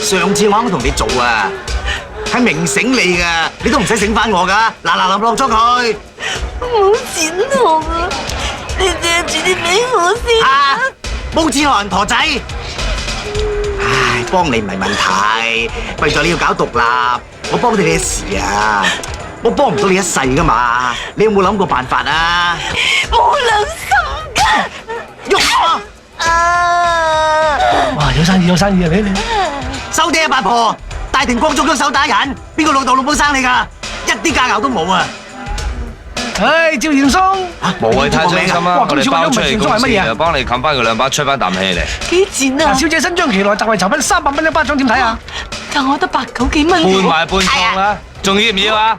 上次我啱同你做啊，係明醒你噶，你都唔使醒翻我噶。嗱，落咗佢。冇錢學啊！你借住啲俾我先。啊！冇錢學人陀仔。唉，幫你唔係問題，為咗你要搞獨立，我幫你嘅事啊，我幫唔到你一世噶嘛。你有冇諗過辦法啊？冇良心噶！喐啊！哇！有生意啊！你收爹啊，八婆！大庭廣眾喐手打人，邊個老豆老母生你噶？一啲家教都冇啊！唉，趙賢松，無謂太傷心啦，我哋包出嚟公司就幫你冚翻佢2把，吹翻啖氣嚟。幾錢啊？小姐新張期內特惠酬賓300蚊一巴掌，點睇啊？但我得8、9幾蚊。半賣半放啦，仲要唔要啊？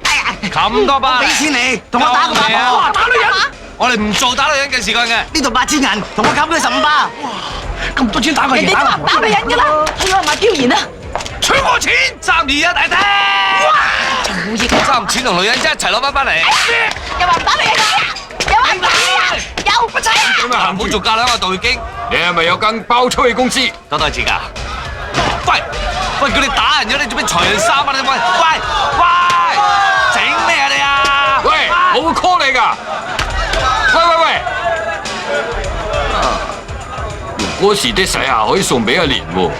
冚多巴。俾錢你，同我打個八婆。哇！打女人！我哋唔做打女人嘅時間嘅。呢度8000銀，同我冚佢15巴。咁多錢打個人哋都話唔打女人噶啦，去我買飄然啦。取我錢！3、2、1，大聽。冇嘢嘅。爭錢同女人一齊攞翻嚟。又話唔打女人啊！又話唔打女人，又不齊啊！咁啊，唔好做架兩個道經。你係咪有間包出去公司？多多錢㗎？喂，叫你打人咗，你做咩裁人3啊？你喂，整咩啊你啊？喂，我會 call 你㗎。喂，如果是的使下可以送俾阿蓮喎。